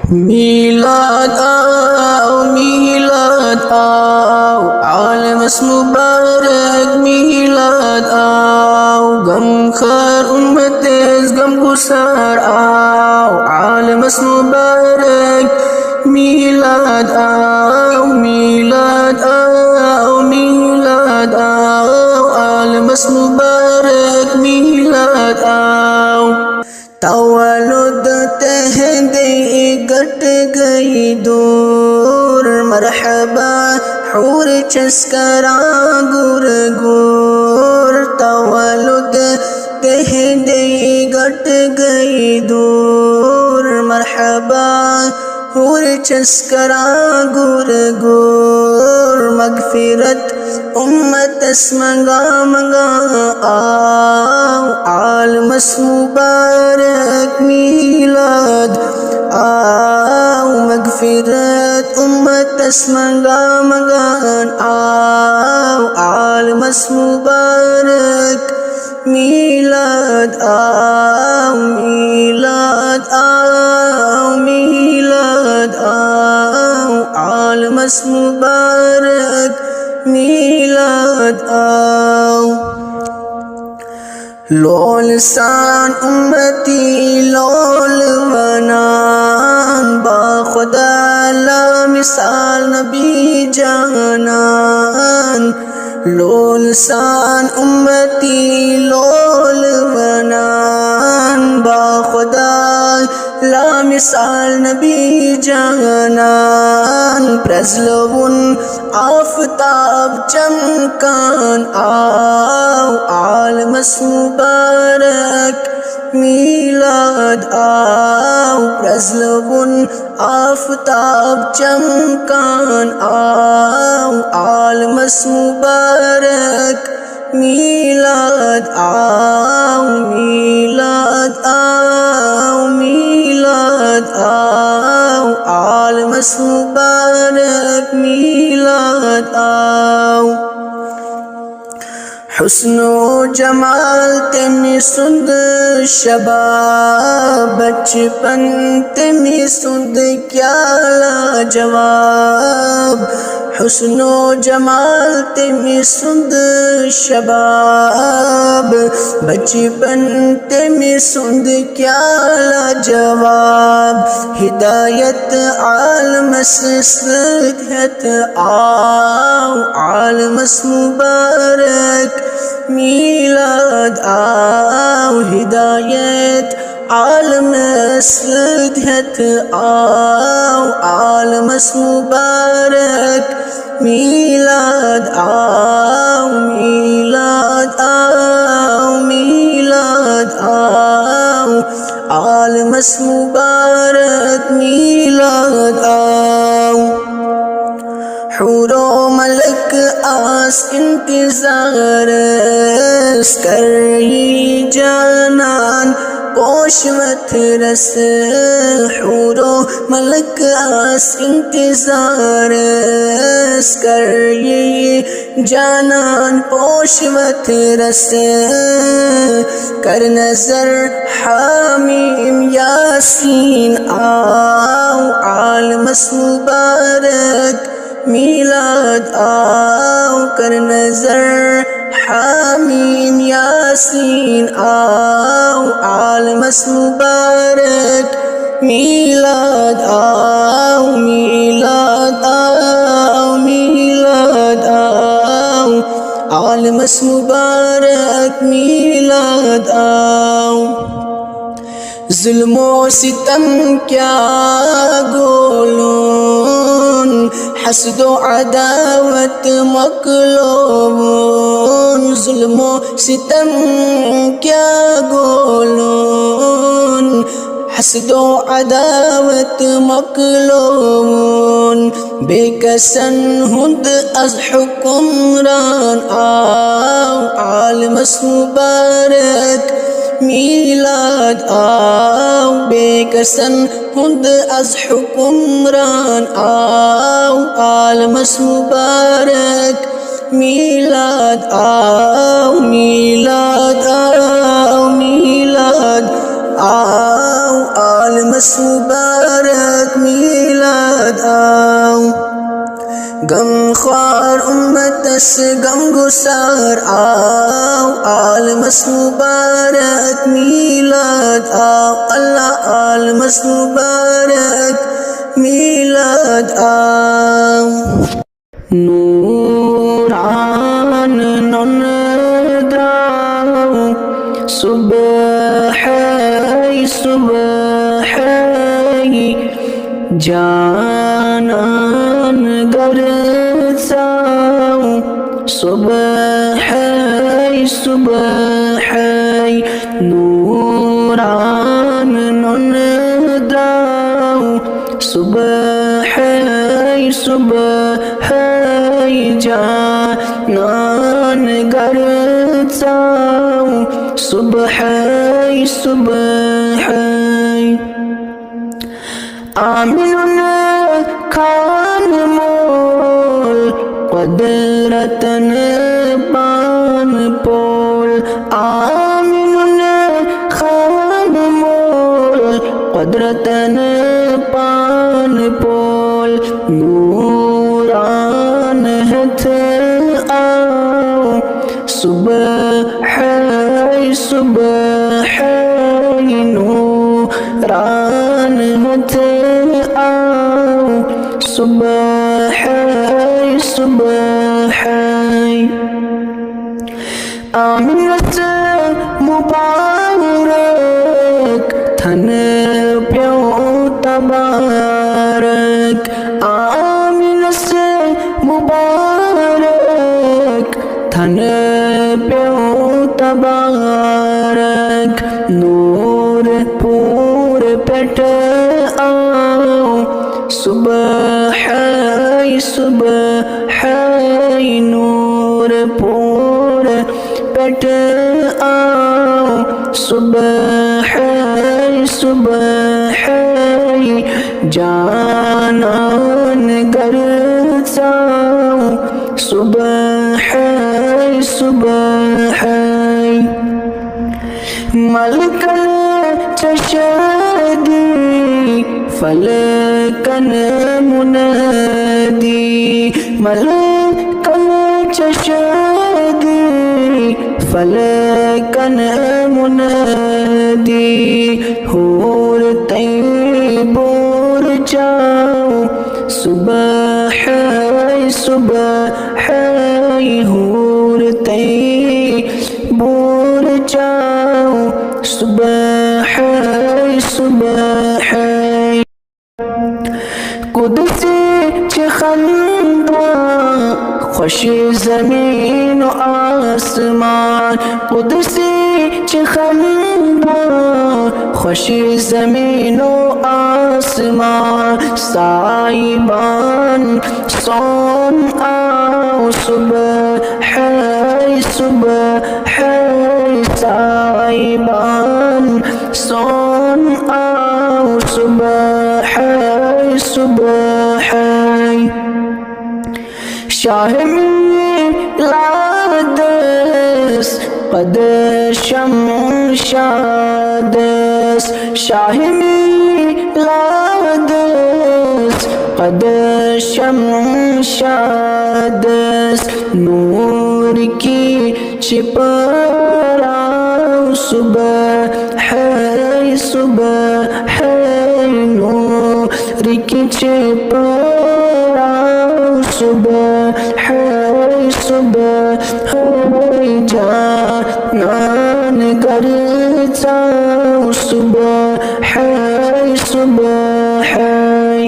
میلاد آؤ میلاد آؤ عالم مبارک میلاد آؤ غم خار امت غم گسار آؤ عالم مبارک میلاد آؤ میلاد آؤ میلاد آؤ عالم مبارک میلاد آؤ تولد تہدی گٹ گئی دور مرحبا حور چسکرا گر گور تولد تہدی گٹ گئی دور مرحبا حور چسکرا گر گور مغفرت امت منگا منگا آؤ عالم مبارک میلاد آؤ مغفرت امت منگا منگا آؤ عالم مبارک میلاد آؤ میلاد آؤ میلاد آؤ عالم مبارک میلاد آؤ لول سان امتی لول ونان با خدا لا مثال نبی جانان لول سان امتی لول ونان با خدا لا مثال نبی جانان پرزلون آفتاب چمکان آؤ عالم مبارک میلاد آؤ پرزلون آفتاب چمکان آؤ عالم مبارک میلاد آؤ میلاد آؤ میلاد آؤ عالم مبارک میلاد آؤ حسن و جمال تمی سند شباب بچپن تمی سند کیا لاجواب حسن و جمال تمی سند شباب بچپن تمی سند کیا لاجواب ہدایت عالم سستھت آؤ عالم مبارک میلاد آؤ ہدایت عالم سدھت آؤ عالم مبارک میلاد آؤ میلاد آؤ میلاد آؤ عالم مبارک میلاد آؤ حور و ملک آس انتظار کری جانان پوشمت رس حور و ملک آس انتظار کری جانان پوشمت رس کر نظر حامیم یاسین آؤ عالم مبارک میلاد آؤ کر نظر حامیم یاسین آؤ عالم مبارک میلاد آؤ میلاد آؤ میلاد آؤ عالم مبارک میلاد آؤ ظلم و ستم کیا گولون حسد و عداوت مقلوبون ظلم و ستم کیا گولون حسد و عداوت مقلوبون بے کسن ہند از حکمران آؤ عالم مبارک میلاد آؤ بے کسن ہند از حکمران آؤ عالم مبارک میلاد آؤ میلاد آؤ میلاد آؤ عالم مبارک غم خوار امتس غم گسار آؤ عالمس مبارک میلاد آؤ اللہ عالمس مبارک میلاد آؤ نوران نندراو صبحی صبحی جانان گرزاو صبحی صبحی نوران نندراو صبحی صبحی جانان گرزاو صبحی صبحی آمین کان مول قدرتن بان پول آمین خان مول قدرتن پان پول نوران ہتھ آؤ صبحی صبحی نوران ہتھ آؤ صبحی صبحی آمینت مبارک تھن پیو تبارک آمینت مبارک تھن پیو تبارک نور پور پٹ آؤ صبحی صبحی نور پور پٹ آؤ صبحی صبحی جانان گرزاو صبحی صبحی ملکن چشدی فلکن منادی ملکن چشدی فلکن منادی حور طیبور جاؤ صبحی صبحی حور طیبور جاؤ صبحی صبحی قدسی چخندہ خوش زمین و آسمان قدسی چخندہ خوش زمین و آسمان سائبان سون آؤ صبحی صبحی سائبان سون آؤ صبحی صبحی شاہ میلادس قد شمشادس شاہ میلادس قد شمشادس نور کی چپراؤ صبحی صبحی نور کی چپراؤ صبحی صبحی جانان گرزاو صبحی صبحی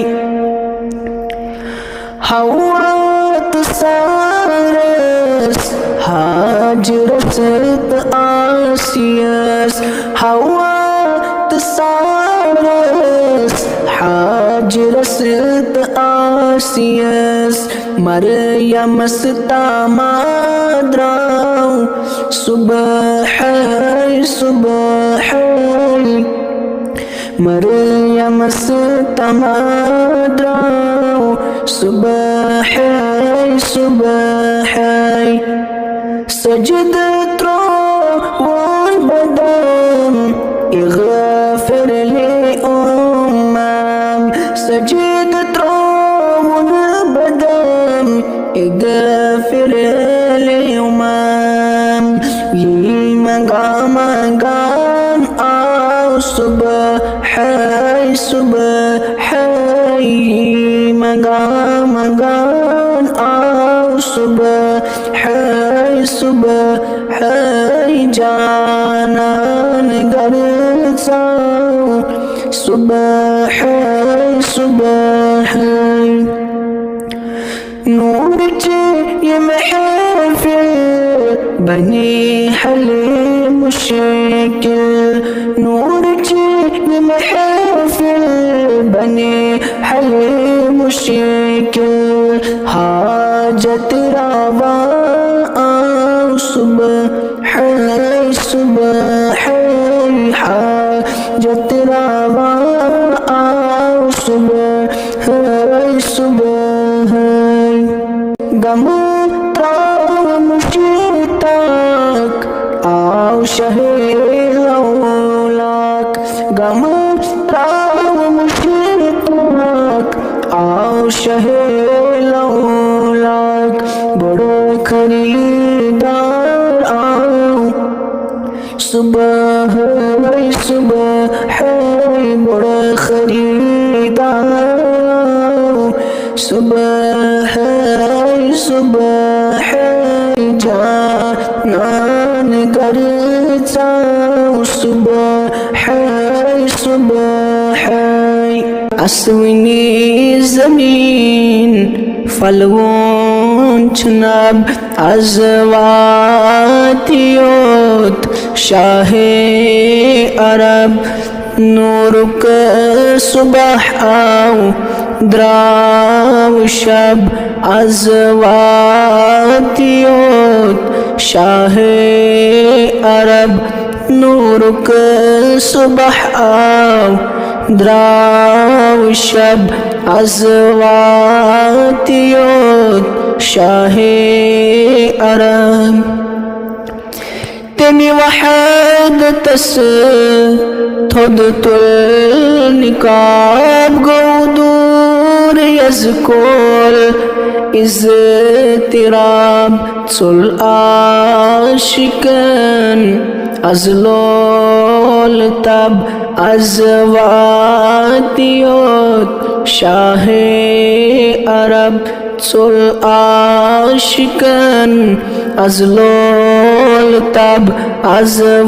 حوات سارس حاجرت آسیس حوات سارس حاجرت آسیس مریم استامادراو صبحی صبحی مریم استامادراو صبحی صبحی سجدت والبدن اغفر لأمم سجدت والبدن اغفر للامام یہ مقام آؤ صبح یہ مقام آؤ صبح جانان گر جاؤ صبح نور یہ محفل بنی حل مشکل نور یہ محفل بنی حل مشکل حاجت روا آؤ صبح حاجت روا آؤ صبح غم تراؤ مشتاق آؤ شہ لولاک غم تراؤ مشتاق آؤ شہ لولاک بڑو خریدار آؤ صبح بڑو خریدار صبح جانان گر جاؤ صبح اسونی زمین فلوون چناب ازواتیوت شاہ عرب نورک صبح آو دراو شب ازواتیوت شاہ عرب نورک صبح آو دراو شب ازواتیوت شاہ عرب تمی وحد تس تھود تل نکاب گودور یزکول اضطراب تل آشکن ازلول تب ازواتیوت شاہ عرب تل آشکن ازلول تب ازواتیوت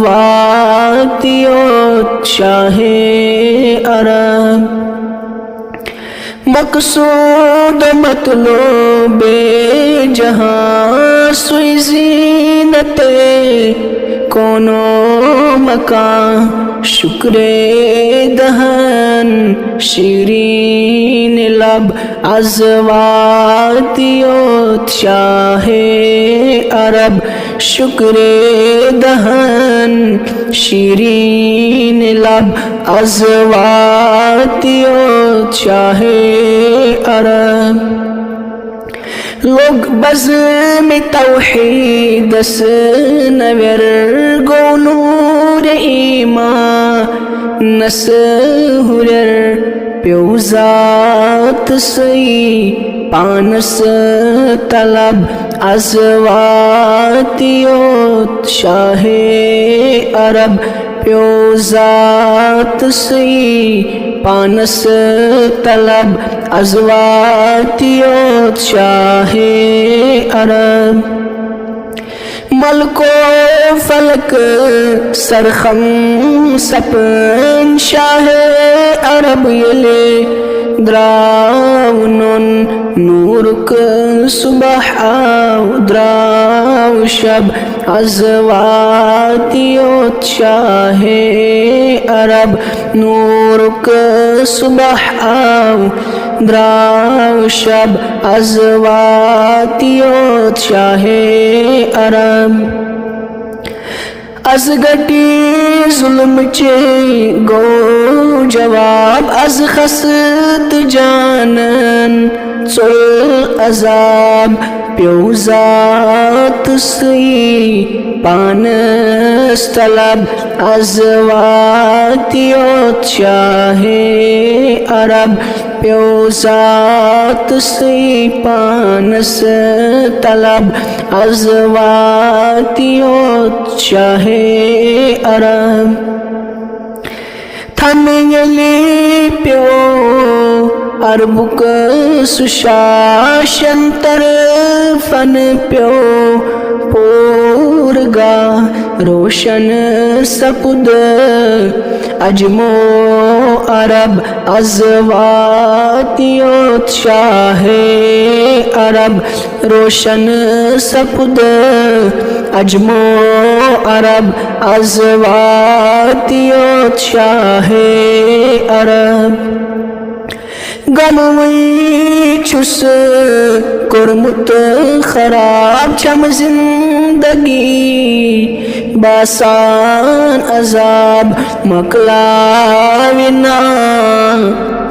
شاہ عرب مقصود مطلوب جہاں سوئی زینت کونو مکان شکر دہن شیرین لب ازواتیوت شاہ عرب شکر دہن شیرین لب ازواتیوت شاہ عرب لوگ بزم توحید سنور گو نور ایمان نسہرر پیوزات سی پانس طلب ازواتیوت شاہ عرب پیوزات سی پانس طلب ازواتیوت شاہ عرب ملک و فلک سرخم سپن شاہ عرب یلی دراونن نورک صبح آو دراو شب ازواتیوت شاہ عرب نورک صبح آو دراو شب ازواتیوت شاہ عرب از گٹی ظلم چے گو جواب از خست جانن چل عذاب پیوزات سی پانس طلب ازواتیوت شاہ عرب پیوزات سی پانس طلب ازواتیوت شاہ عرب تھن یلی پیو عربک سشاشنتر فن پیو پورگا روشن سپد اجمو عرب ازواتیوت شاہ عرب روشن سپد اجمو عرب ازواتیوت شاہ عرب گلوی چس کرمت خراب چم زندگی باسان عذاب مکلاوینا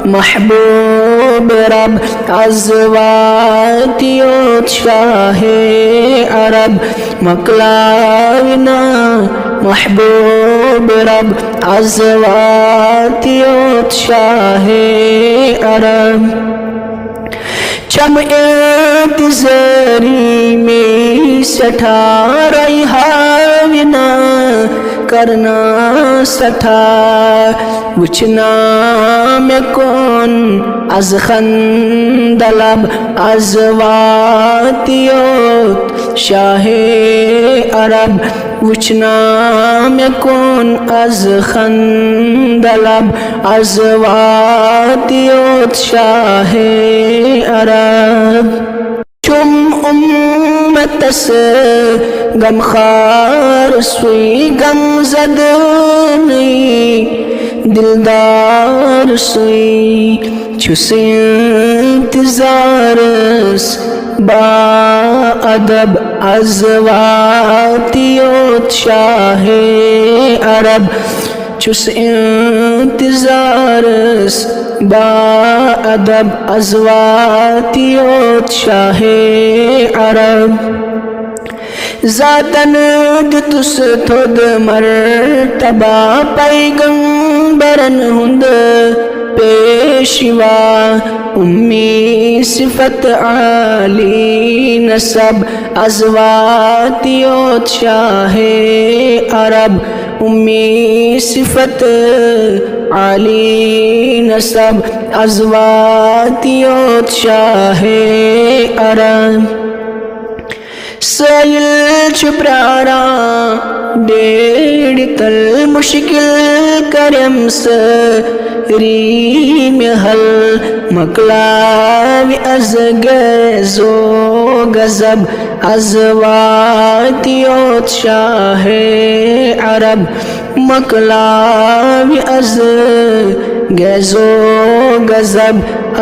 محبوب رب ازواتیوت شاہ عرب مکلاوینا محبوب رب ازواتیوت شاہ عرب چم انتظاری میں سٹھا ریحاوینا کرنا سٹھا وچنا میں کون از خندلب ازواتیوت شاہ عرب وچنا میں کون از خندلب ازواتیوت شاہ عرب چم امتس غمخوار سوی غم زد نئی دلدار سوی چس انتظارس با ادب ازواتیوت شاہ عرب چس انتظارس با ادب ازواتیوت شاہ عرب ذاتن دتس تھود مرتبہ پیغمبرن ہند پیشوا امی صفت عالی نسب ازواتیوت شاہ عرب امی صفت عالی نسب ازواتیوت شاہ عرب سائل چپرارا ڈیڑھ تل مشکل کرم سریم حل مکلاوی از گیزو غضب ازواتیوت شاہ عرب مکلاوی از گیزو غضب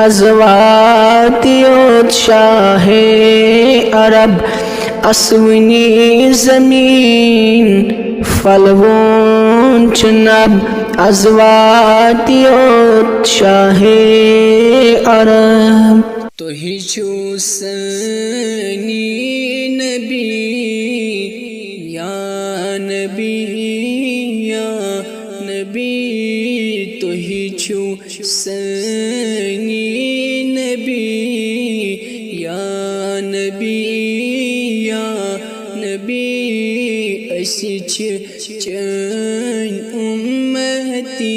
ازواتیوت شاہ عرب اسونی زمین فلوون چنب ازواتیوت شاہ عرب تو ہی چھو سنی نبی یا نبی یا نبی تو ہی چھو سنی نبی یا نبی نبی اسی چن امتی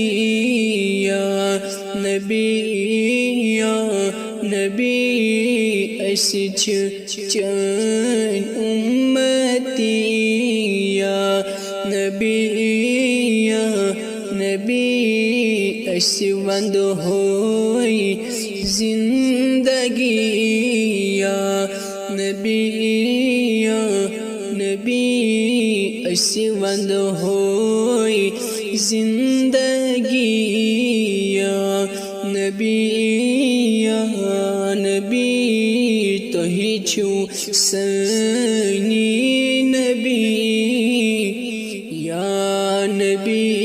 یا نبی اسی چن امتی یا نبی اسی وند ہوئی زندگی یا نبی اسی وند ہوئی زندگی یا نبی تو ہی چھو سنی نبی یا نبی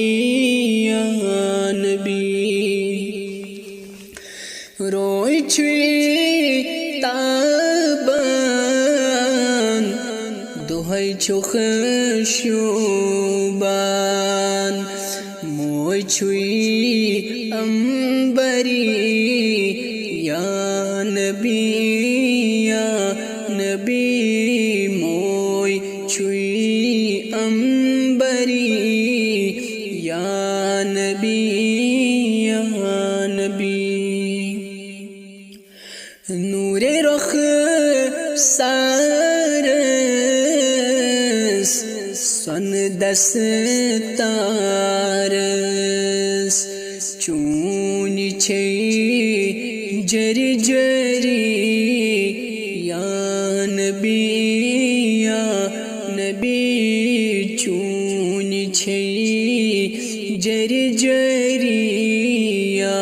روئی چھوئی تابان دہائی چھو خشوبان موئی چھوئی امبری یا نبی موئی چھوئی امبری یا نبی نور رخ سارس سن دستارس چونی چھے جری جری یا نبی چونی چھے جری جری یا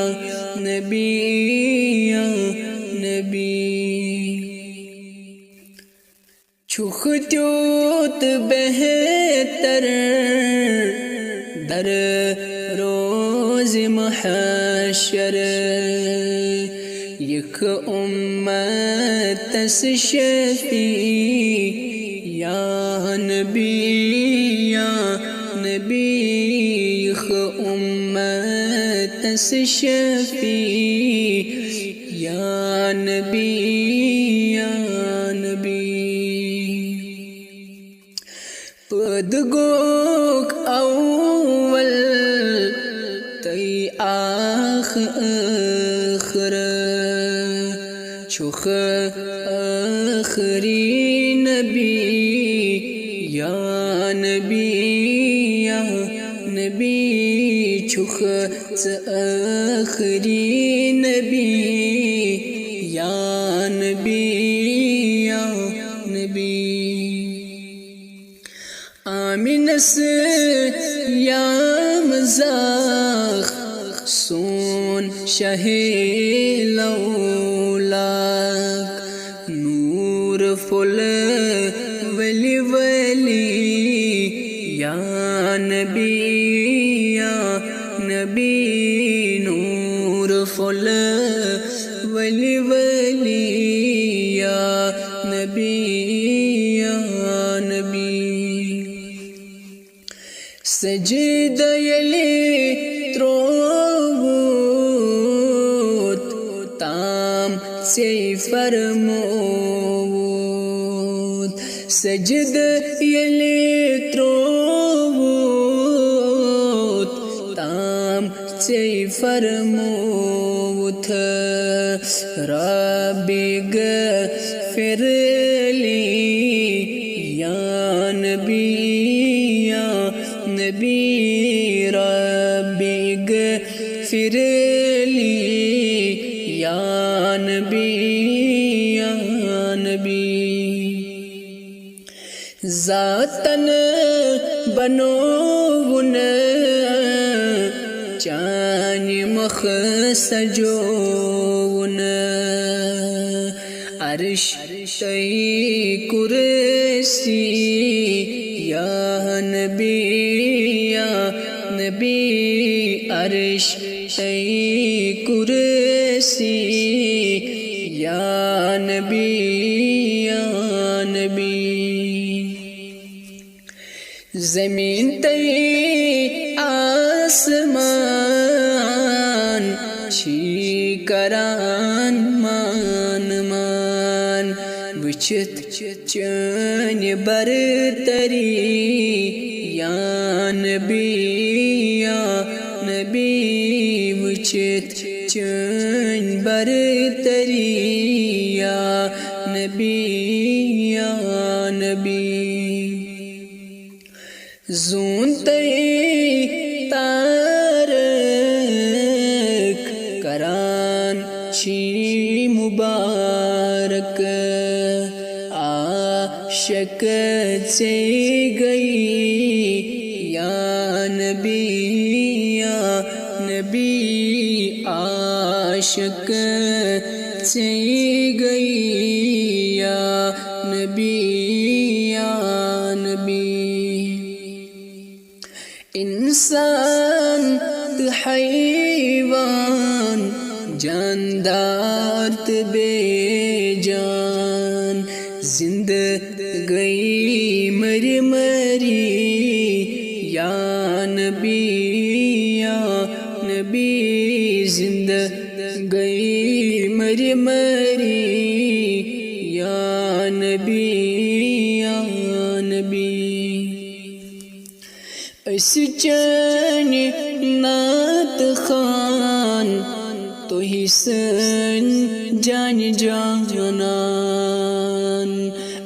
نبی چھوخ تیوت بہتر در روز محشر یک امت شفیع یا نبی یک امت شفیع یا نبی پدگوک اول تی آخر چھوخ آخری نبی یا نبی چھوخ آخری نبی یا نبی آمینس یا مزاخ سون شہ لولاک نور فل ولی یا نبی نور فل ولی یا نبی سجدہ یلی تروت تام سے فرموت سجدہ یلی تروت تام سے فرموت ربی غفر لی یا نبی ربی غفر لی یا نبی ذاتن بنون چانی مخ سجون عرش تی کرسی یا نبی عرش تی کرسی یا نبی زمین تی آسمان چھی کران مان وچت چن برتری یا نبی وچت چن برتری یا نبی زون تی تارک کران چی مبارک عاشق سے گئی یا نبی عاشق سے گئی یا نبی انسان حیوان جاندار بے جان زندگی مری مری یا نبی زندگی مری مری یا نبی اس چانی نات خان تو ہی سن جان جانان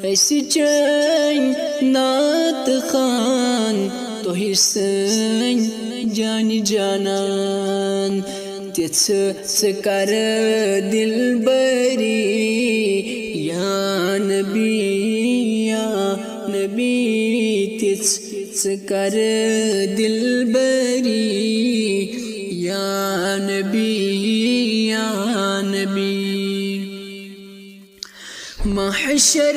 اس چانی نات خان تو ہی سن جان جانان تیس کر دل بری یا نبی تیس کر دل بری یا نبی محشر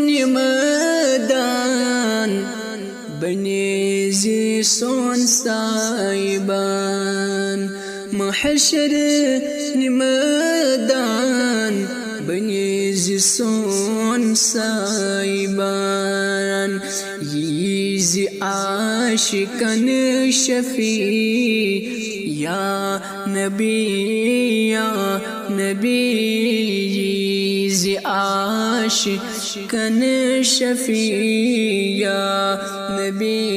نمدان بنیزی سون سائبان محشر نمدان بنیزی سون سائبان یزی عاشقان شفیع یا نبی یزی عاشقان شفیع یا نبی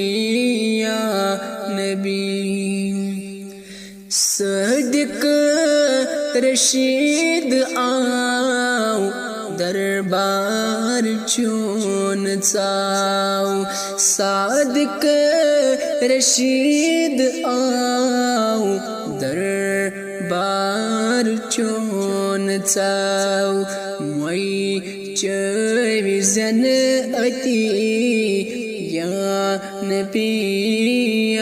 صدق رشید آو دربار چون چاو صادق رشید آو دربار چون چاو موی چوی زن اتی یا نبی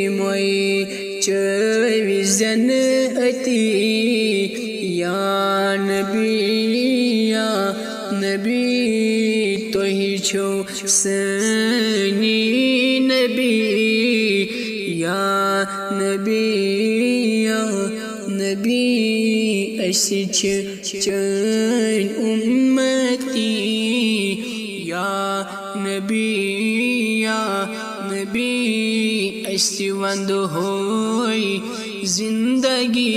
موی چوی زن اتی یا نبی تو ہی چھو سنی نبی یا نبی اسی چین امتی یا نبی اسی وند ہوئی زندگی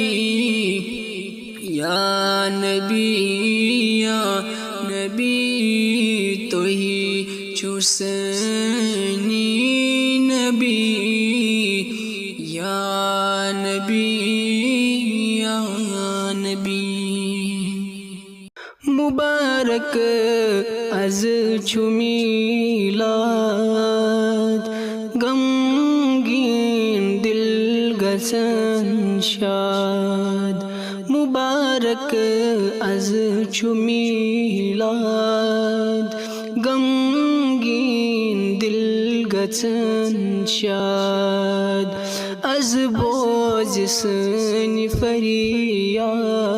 یا نبی تو ہی چوسنی نبی یا نبی مبارک از چو میلاد غمگین دل گزن شاد مبارک از چو میلاد غمگین دل گزن شاد از بوج سن فریاد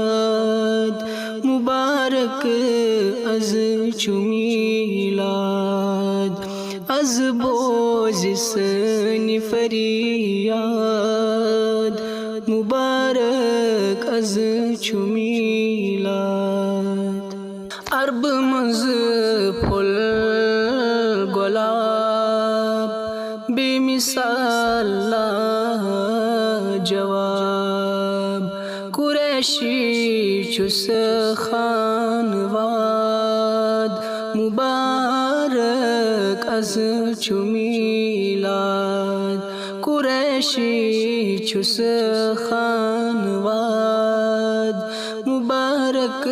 مبارک از چو میلاد از بوج سن فریاد مبارک از چو میلاد عرب مز پھل گلاب بے مثال جواب قریشی چس خانواد مبارک از چو میلاد قریشی چس خانواد مبارک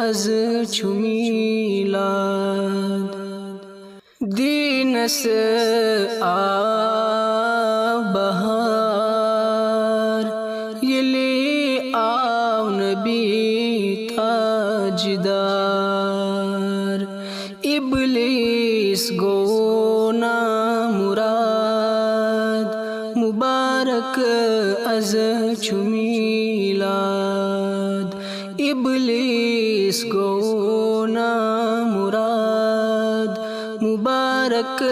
از چو میلاد دینس بہار یلی آو نبی تاجدار ابلیس گو نامراد مبارک از چو میلاد ابلیس گو نامراد مبارک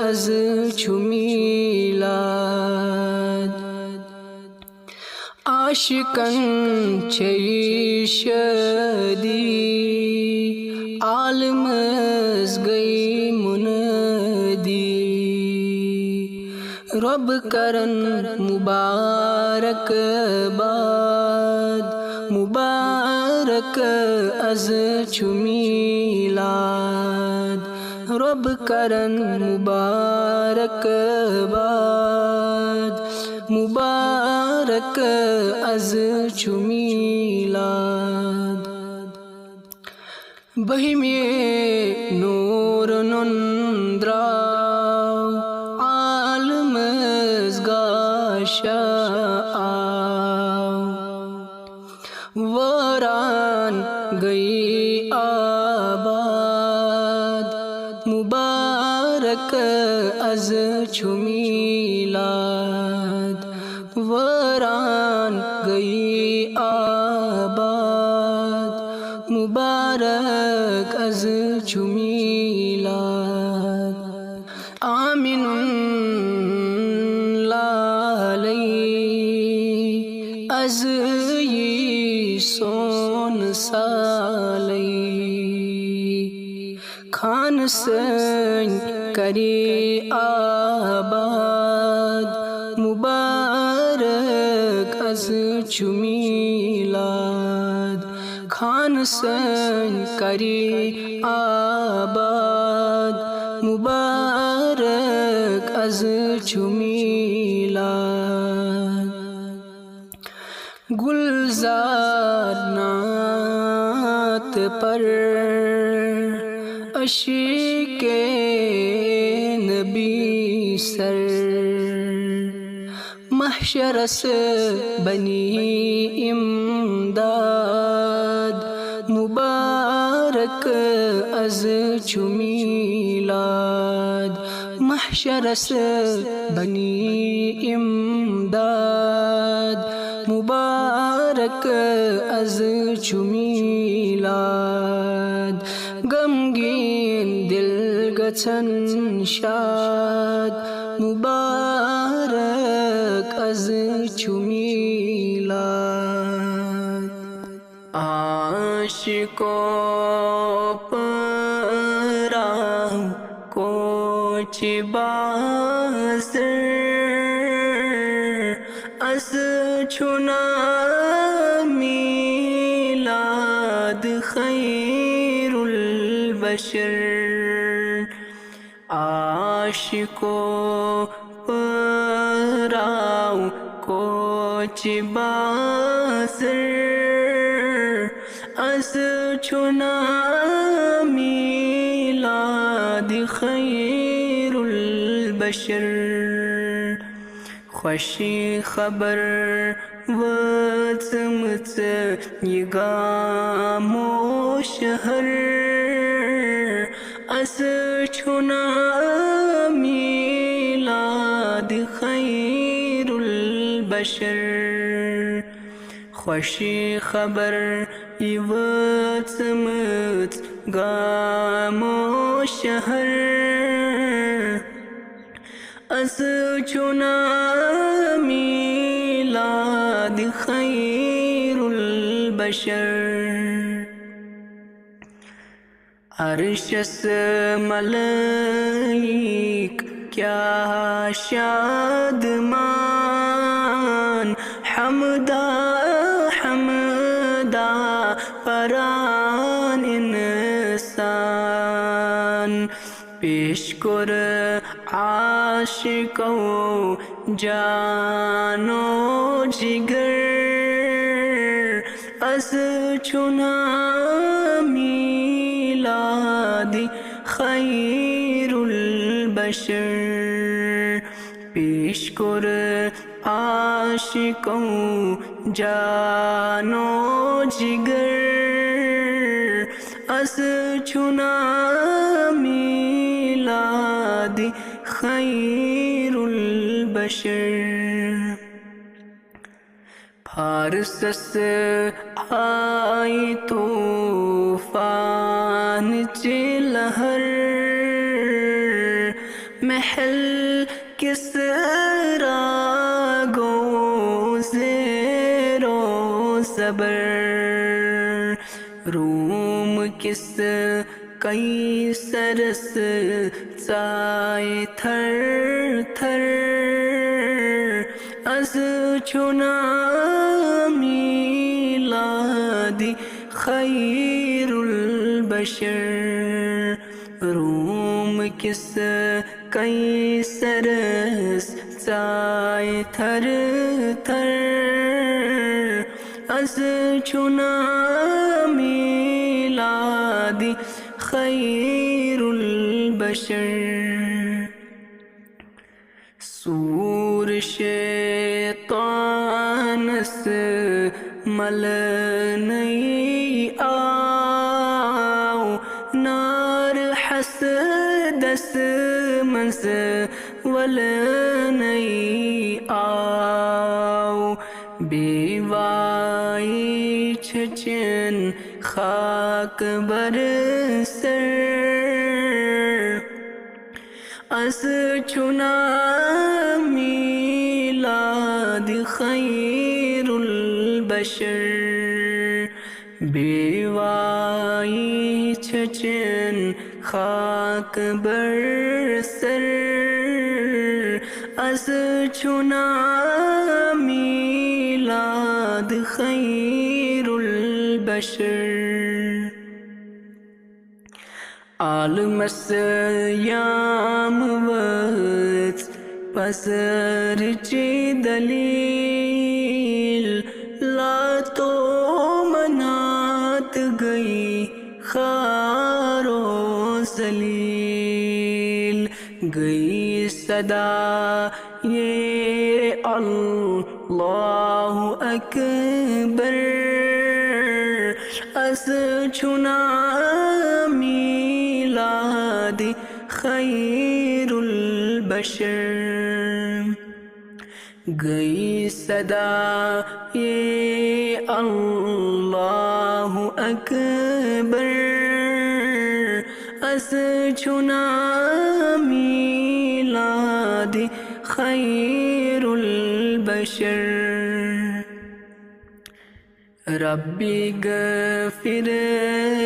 از چو میلاد عاشقن چی شدی عالمز گئی مندی رب کرن مبارک باد مبارک از چمیلاد رب کرن مبارک باد مبارک از چمیلاد بہمی نور نندراو عالم ازگاشا آو وران گئی آباد مبارک از چمیلاد وران گئی آباد مبارک از چمیلاد آمین لالی از یی سون سالی خان سنگ کری آباد مبارک از چمیلاد خان سنگ کری آباد مبارک از چمیلاد گلزار نعت پر عشق نبی سر محشر سے بنی امداد مبارک از چمیلاد محشر سے بنی امداد مبارک از چمیلاد غمگین دل گچھن شاد مبارک از چمیلاد عاشقوں پرا کوچ بازر از چنا میلاد خیر البشر عاشقوں پراو کوچ بازر از چنا میلاد خیر البشر خوشی خبر وزمت یگام و شہر از چنا میلاد خیر البشر خوشی خبر وزمت گام و شہر از چنا میلاد خیر البشر عرش سے ملائک کیا شادمان حمدا حمدا پران انسان پیش کر عاشقوں جانو جگر از چنا میلاد خیر البشر پیش کر عاشقوں جانو جگر از چنا میلاد خیر البشر فارس سے آئی طوفان چی لہر محل کس را گو زیر خبر روم کس کئی سرس سائے تھر تھر از چنا میلاد خیر البشر روم کس کئی سرس سائے تھر تھر از چنا میلاد خیر البشر سور شیطانس مل نہیں آؤ نار حسدس منس ول نہیں آؤ بیوائی چھچن خاک بر سر از چنا میلاد خیر البشر بیوائی چھچن خاک بر سر از چنا میلاد خیر البشر عالم سیام وقت پسر چی دلیل لا تو منات گئی خار و ذلیل گئی صدا یہ اللہ اکبر از چنا میلاد خیر البشر گئی صدا یہ اللہ اکبر از چنا میلاد خیر البشر ربی غفر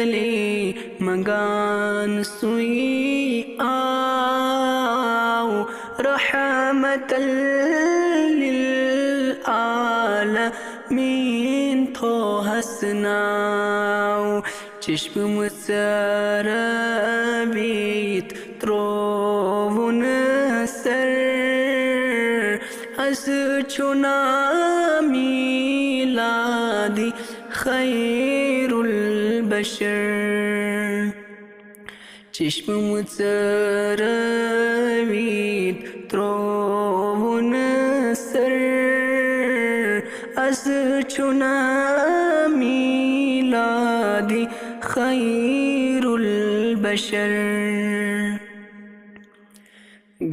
لی مگان سوئی آؤ رحمت للعالمین تو حسناؤ چشم مسربیت ترون سر از چنا میلاد خیر البشر چشم متروید ترون سر از چنا میلاد خیر البشر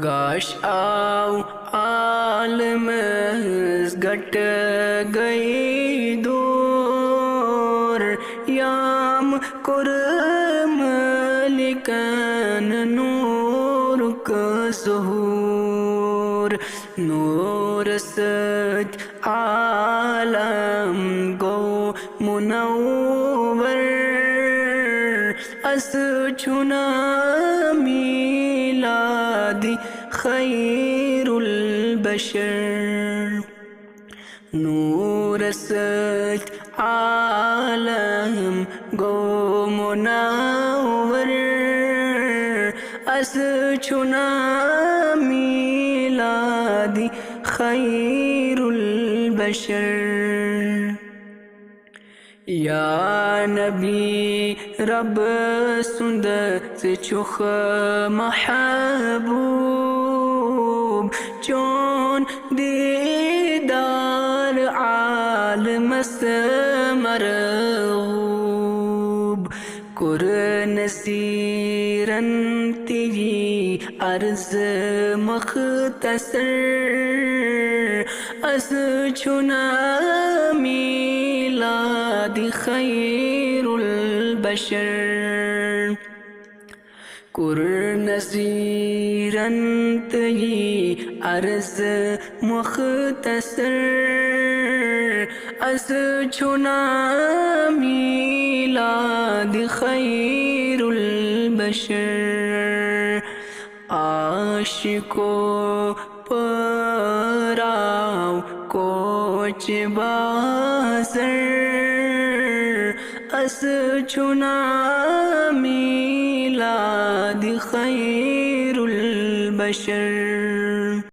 گاش آو عالم گٹ گئی دور یام کرم لکن نور کا ظہور نور سچ عالم گو منور از چنا میلاد خیر البشر نور سچ عالم گو منور از چنا میلاد خیر البشر یا نبی رب سندت چخ محبوب چون دیدار عالم مرغوب کر نصیرن تیری عرض مختصر از چنا میلاد خیر البشر کر نصیرن تیری عرض مختصر از چنا میلاد خیر البشر عاشقو پراو کوچ بازر از چنا میلاد خیر البشر